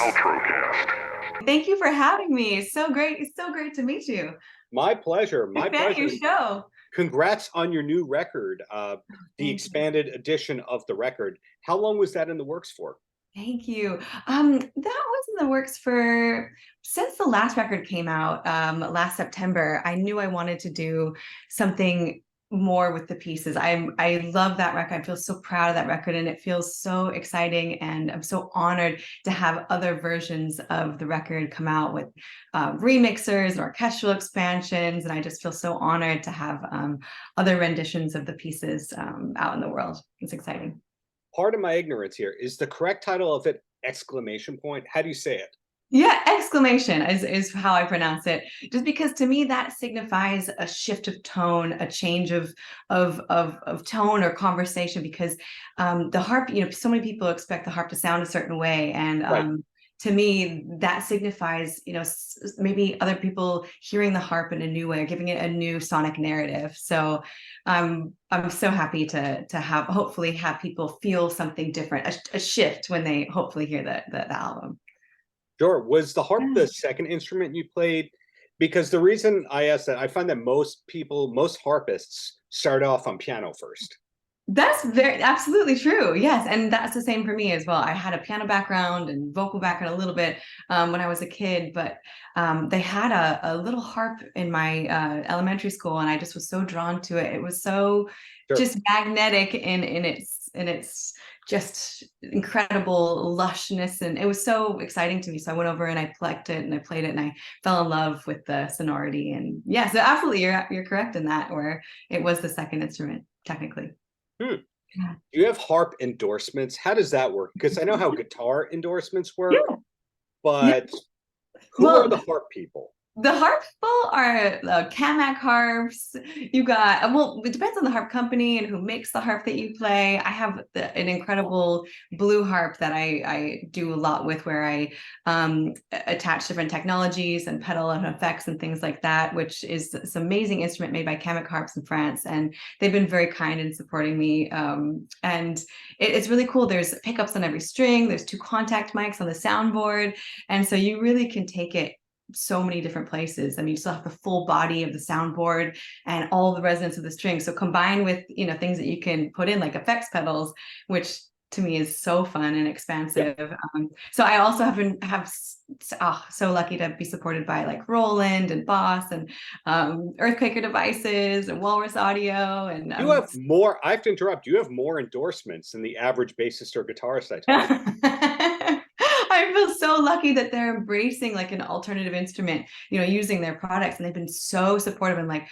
Paltrocast. Thank you for having me. It's so great to meet you. My pleasure. My Big fan of pleasure. your show. Congrats on your new record, the Thank you. expanded edition of the record. How long was that in the works for? Thank you. That was in the works for since the last record came out last September. I knew I wanted to do something more with the pieces. I love that record. I feel so proud of that record, and it feels so exciting. And I'm so honored to have other versions of the record come out with remixers and orchestral expansions. And I just feel so honored to have other renditions of the pieces out in the world. It's exciting. Part of my ignorance here is the correct title of it exclamation point. How do you say it? Yeah, exclamation is how I pronounce it. Just because to me that signifies a shift of tone, a change of tone or conversation. Because the harp, so many people expect the harp to sound a certain way, and Right. to me that signifies, maybe other people hearing the harp in a new way, or giving it a new sonic narrative. So I'm so happy to have hopefully have people feel something different, a shift when they hopefully hear the album. Sure. Was the harp Yeah. the second instrument you played? Because the reason I asked that, I find that most harpists start off on piano first. That's very absolutely true. Yes, and that's the same for me as well. I had a piano background and vocal background a little bit when I was a kid, but they had a little harp in my elementary school, and I just was so drawn to it. It was so Sure. just magnetic in its just incredible lushness, and it was so exciting to me. So I went over and I plucked it and I played it, and I fell in love with the sonority. And yeah, so absolutely, you're correct in that, where it was the second instrument technically. Hmm. Yeah. Do you have harp endorsements? How does that work? Because I know how guitar endorsements work, Yeah. Yeah. but who are Well, the harp people? the harp people are Camac harps. You got, well, it depends on the harp company and who makes the harp that you play. I have an incredible blue harp that I do a lot with, where I attach different technologies and pedal and effects and things like that, which is this amazing instrument made by Camac Harps in France. And they've been very kind in supporting me. And it's really cool. There's pickups on every string. There's two contact mics on the soundboard. And so you really can take it so many different places. I mean, you still have the full body of the soundboard and all the resonance of the strings. So combined with, things that you can put in like effects pedals, which to me is so fun and Yep. expansive. So I also so lucky to be supported by like Roland and Boss and Earthquaker Devices and Walrus Audio. And You have more, I have to interrupt, you have more endorsements than the average bassist or guitarist I talk to. I feel so lucky that they're embracing like an alternative instrument, using their products, and they've been so supportive and like,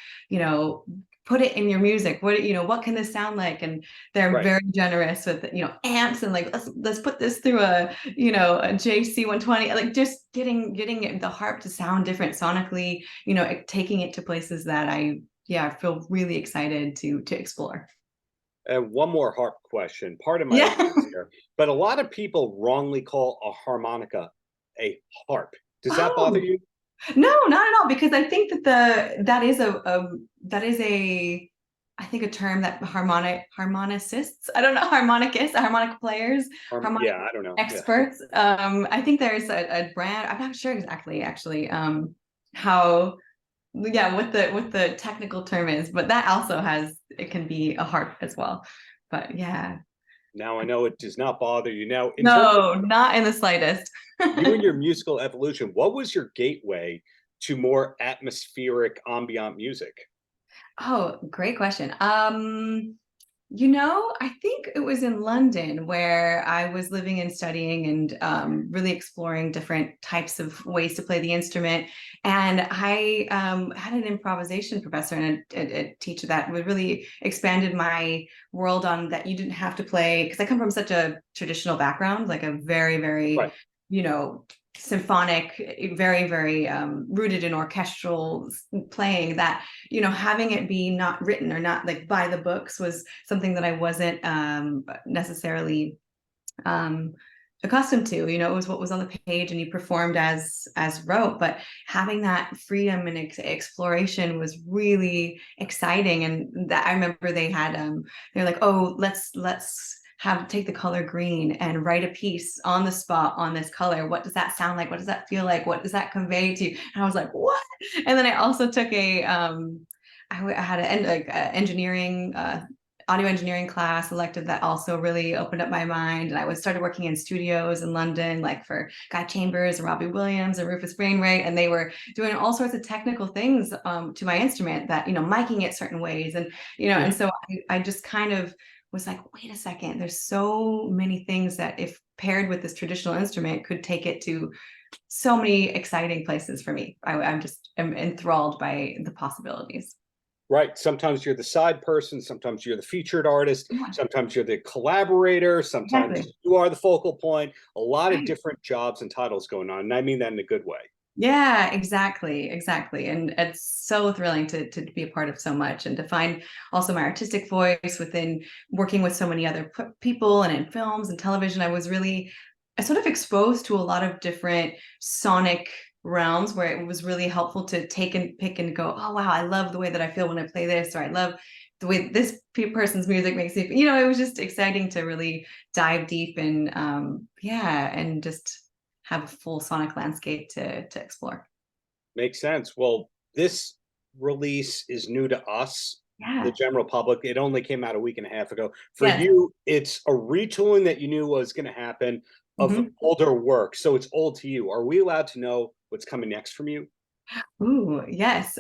put it in your music. What can this sound like? And they're Right. very generous with, amps, and like let's put this through a JC 120, like just getting the harp to sound different sonically, taking it to places that I feel really excited to explore. And one more harp question, part of my Yeah. ignorance here, but a lot of people wrongly call a harmonica a harp. Does that bother Oh. you? No, not at all, because I think that is a I think a term that harmonicists, I don't know, harmonic players, harmonic Yeah, I don't know. Yeah. experts. I think there's a brand. I'm not sure exactly actually how what the technical term is, but that also it can be a harp as well. But yeah. Now I know it does not bother you. Now, in terms of No, not in the slightest. you and your musical evolution, what was your gateway to more atmospheric ambient music? Oh, great question. I think it was in London where I was living and studying and really exploring different types of ways to play the instrument. And I had an improvisation professor and a teacher that really expanded my world on that. You didn't have to play, because I come from such a traditional background, like a very, very, Right. you know, symphonic, very, very rooted in orchestral playing, that having it be not written or not like by the books was something that I wasn't necessarily accustomed to. It was what was on the page and you performed as wrote, but having that freedom and exploration was really exciting. And that I remember they're like, oh, let's take the color green and write a piece on the spot on this color. What does that sound like? What does that feel like? What does that convey to you? And I was like, what? And then I also took I had an engineering audio engineering class elective that also really opened up my mind. And I started working in studios in London, like for Guy Chambers and Robbie Williams and Rufus Wainwright. And they were doing all sorts of technical things to my instrument that, miking it certain ways. And, and so I just kind of was like, wait a second, there's so many things that if paired with this traditional instrument could take it to so many exciting places for me. I'm just enthralled by the possibilities. Right. Sometimes you're the side person. Sometimes you're the featured artist. Sometimes you're the collaborator. Sometimes you are the focal point. A lot of different jobs and titles going on. And I mean that in a good way. Yeah, exactly. And it's so thrilling to be a part of so much and to find also my artistic voice within working with so many other people and in films and television. I sort of exposed to a lot of different sonic realms where it was really helpful to take and pick and go, oh wow, I love the way that I feel when I play this, or I love the way this person's music makes me feel. It was just exciting to really dive deep and and just have a full sonic landscape to explore. Makes sense. Well, this release is new to us, the general public. It only came out a week and a half ago. For you, it's a retooling that you knew was going to happen of older work. So it's old to you. Are we allowed to know what's coming next from you? Ooh, yes.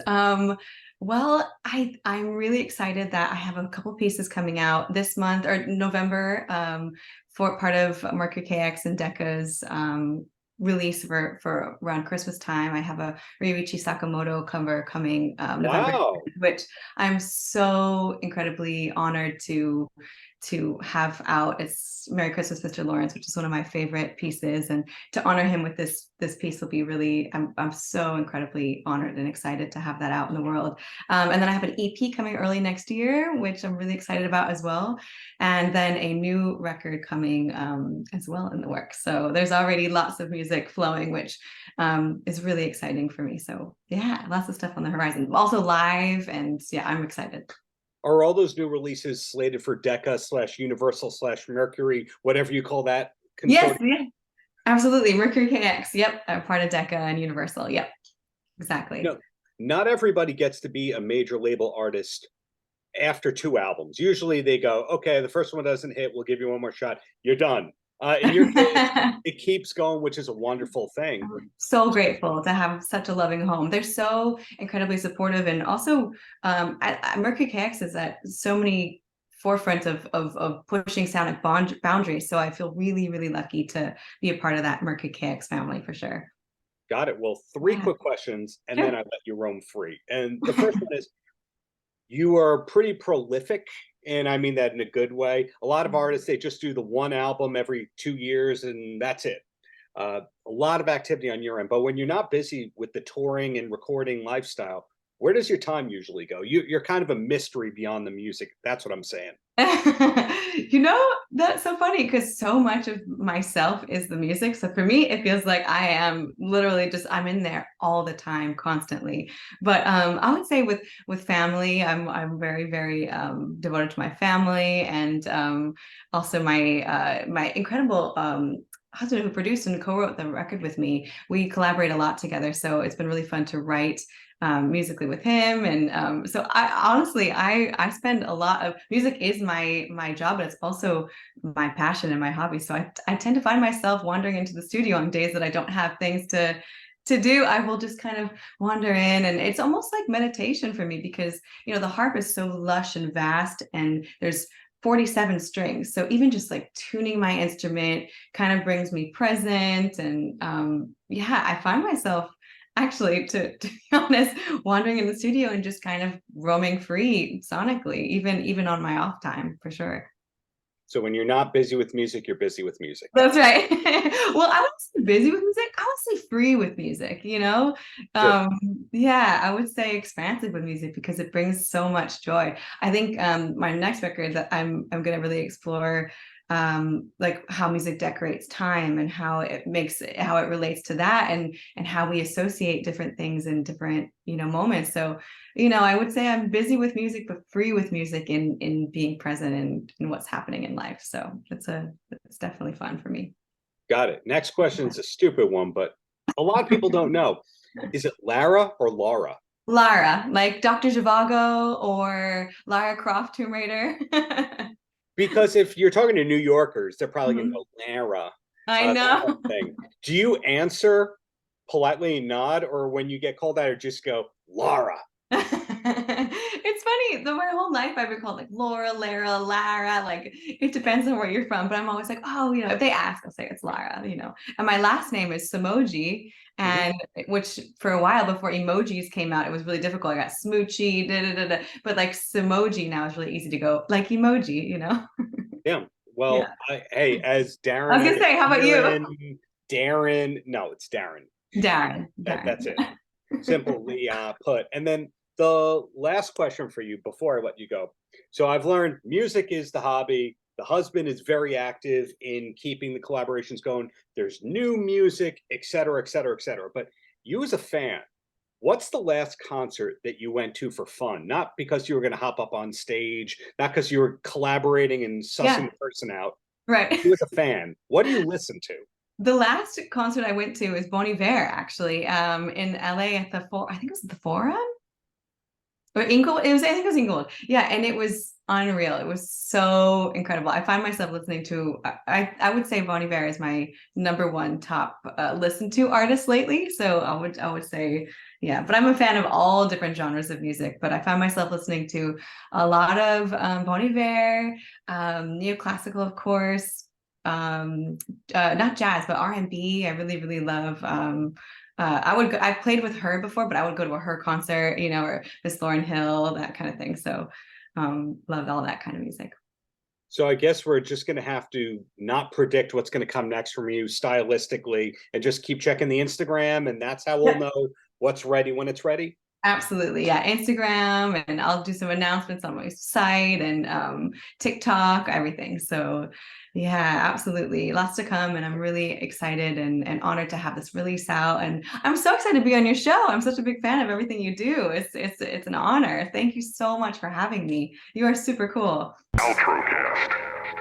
Well, I'm really excited that I have a couple pieces coming out this month or November for part of Mercury KX and Decca's release for around Christmas time. I have a Ryuichi Sakamoto cover coming November, which I'm so incredibly honored to have out. It's Merry Christmas, Mr. Lawrence, which is one of my favorite pieces, and to honor him with this piece will be really, I'm so incredibly honored and excited to have that out in the world. And then I have an EP coming early next year, which I'm really excited about as well. And then a new record coming as well in the works. So there's already lots of music flowing, which is really exciting for me. So yeah, lots of stuff on the horizon. Also live, and yeah, I'm excited. Are all those new releases slated for Decca/Universal/Mercury, whatever you call that? Yes, absolutely. Mercury KX. Yep. I'm part of Decca and Universal. Yep. Exactly. Not everybody gets to be a major label artist after 2 albums. Usually they go, okay, the first one doesn't hit, we'll give you one more shot. You're done. In your case, it keeps going, which is a wonderful thing. I'm so grateful to have such a loving home. They're so incredibly supportive, and also Mercury KX is at so many forefront of pushing sonic boundaries. So I feel really, really lucky to be a part of that Mercury KX family for sure. Got it. Well, 3 quick questions, and then I let you roam free. And the first one is, you are pretty prolific, and I mean that in a good way. A lot of artists, they just do the one album every 2 years, and that's it. A lot of activity on your end. But when you're not busy with the touring and recording lifestyle, where does your time usually go? You're kind of a mystery beyond the music. That's what I'm saying. That's so funny because so much of myself is the music. So for me, it feels like I am literally I'm in there all the time, constantly. But I would say with family, I'm very, very devoted to my family, and also my incredible husband who produced and co-wrote the record with me. We collaborate a lot together, so it's been really fun to write musically with him. And so I honestly I spend a lot of music is my job, but it's also my passion and my hobby. So I tend to find myself wandering into the studio on days that I don't have things to do. I will just kind of wander in, and it's almost like meditation for me because the harp is so lush and vast, and there's 47 strings. So even just like tuning my instrument kind of brings me present. And I find myself actually, to be honest, wandering in the studio and just kind of roaming free sonically, even on my off time, for sure. So when you're not busy with music, you're busy with music. That's right. Well, I wouldn't say busy with music. I would say free with music, Sure. I would say expansive with music because it brings so much joy. I think my next record that I'm going to really explore like how music decorates time and how it relates to that, and how we associate different things in different, moments. So, I would say I'm busy with music, but free with music in being present in what's happening in life. So it's definitely fun for me. Got it. Next question is a stupid one, but a lot of people don't know. Is it Lara or Laura? Lara, like Dr. Zhivago or Lara Croft, Tomb Raider. Because if you're talking to New Yorkers, they're probably going to Mhm. go Lara. I That kind know. of thing. Do you answer politely, nod, or when you get called out, or just go Laura? It's funny. My whole life I've been called like Laura, Lara, Lara. Like it depends on where you're from, but I'm always like, oh, if they ask, I'll say it's Lara. And my last name is Somogyi, Mhm. and which for a while before emojis came out, it was really difficult. I got Smoochy, da da da da. But like Somogyi now is really easy to go like emoji. Yeah. Yeah. Well, hey, as I was Darren, gonna say, how about you? Darren, no, it's Darren. Darren. That's it. Darren. Simply put. And then the last question for you before I let you go. So I've learned music is the hobby. The husband is very active in keeping the collaborations going. There's new music, et cetera, et cetera, et cetera. But you as a fan, what's the last concert that you went to for fun? Not because you were going to hop up on stage, not because you were collaborating and sussing Yeah. the person out. Right. You as a fan, what do you listen to? The last concert I went to is Bon Iver, actually, in LA at I think it was the Forum or Inglewood. I think it was Inglewood. Yeah, and it was unreal. It was so incredible. I find myself listening to. I would say Bon Iver is my number one top listen to artist lately. So I would say, yeah. But I'm a fan of all different genres of music. But I find myself listening to a lot of Bon Iver, neoclassical, of course. Not jazz, but R&B. I really, really love. I've played with her before, but I would go to her concert, or Miss Lauryn Hill, that kind of thing. So, loved all that kind of music. So I guess we're just going to have to not predict what's going to come next from you stylistically and just keep checking the Instagram, and that's how we'll Yeah. know what's ready when it's ready. Absolutely. Yeah. Instagram, and I'll do some announcements on my site and TikTok, everything. So yeah, absolutely. Lots to come. And I'm really excited and honored to have this release out. And I'm so excited to be on your show. I'm such a big fan of everything you do. It's an honor. Thank you so much for having me. You are super cool. Paltrocast.